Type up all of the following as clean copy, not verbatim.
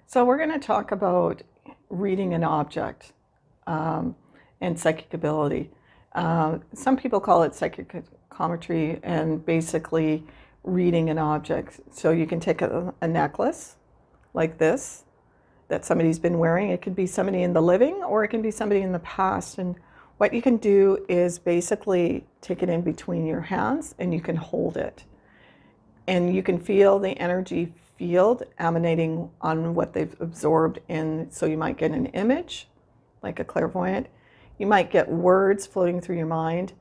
So we're going to talk about reading an object and psychic ability. Some people call it psychic commentary, and basically reading an object. So you can take a necklace like this that somebody's been wearing. It could be somebody in the living, or it can be somebody in the past. And what you can do is basically take it in between your hands and you can hold it. And you can feel the energy field emanating on what they've absorbed in. So you might get an image, like a clairvoyant. You might get words floating through your mind,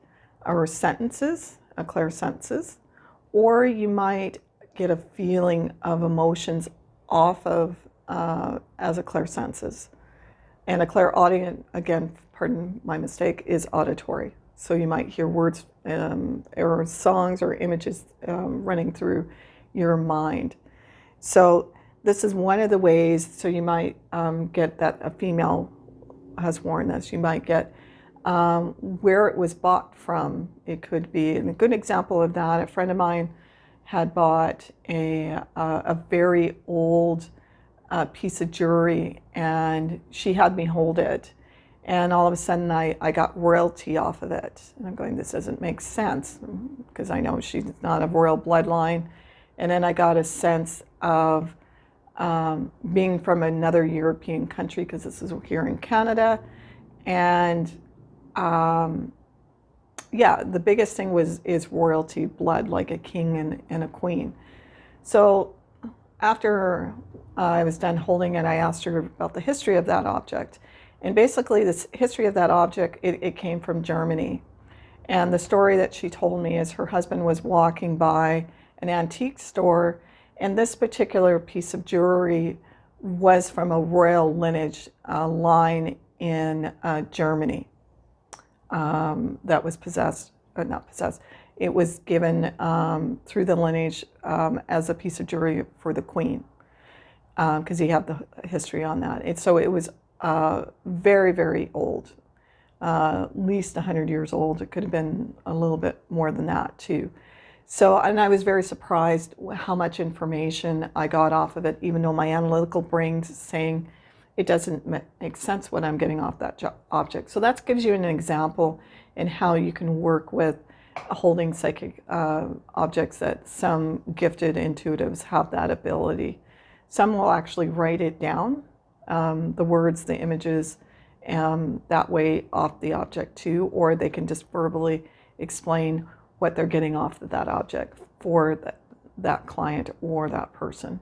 or sentences, clairsentences, or you might get a feeling of emotions off of as a clairsenses. And a clairaudient, again, pardon my mistake, is auditory. So you might hear words or songs or images running through your mind. So this is one of the ways. So you might get that a female has worn this. You might get where it was bought from. It could be, and a good example of that, a friend of mine had bought a very old piece of jewelry, and she had me hold it. And all of a sudden I got royalty off of it. And I'm going, this doesn't make sense, because I know she's not of royal bloodline. And then I got a sense of being from another European country, because this is here in Canada. And yeah, the biggest thing is royalty blood, like a king and a queen. So after I was done holding it, I asked her about the history of that object. And basically, this history of that object, it came from Germany. And the story that she told me is her husband was walking by an antique store, and this particular piece of jewelry was from a royal lineage line in Germany that was possessed, not possessed, it was given through the lineage as a piece of jewelry for the queen, because he had the history on that. And so it was very, very old, at least 100 years old. It could have been a little bit more than that too. So, and I was very surprised how much information I got off of it, even though my analytical brain's saying it doesn't make sense what I'm getting off that object. So that gives you an example in how you can work with holding psychic objects, that some gifted intuitives have that ability. Some will actually write it down, the words, the images, that way off the object too, or they can just verbally explain what they're getting off of that object for that client or that person.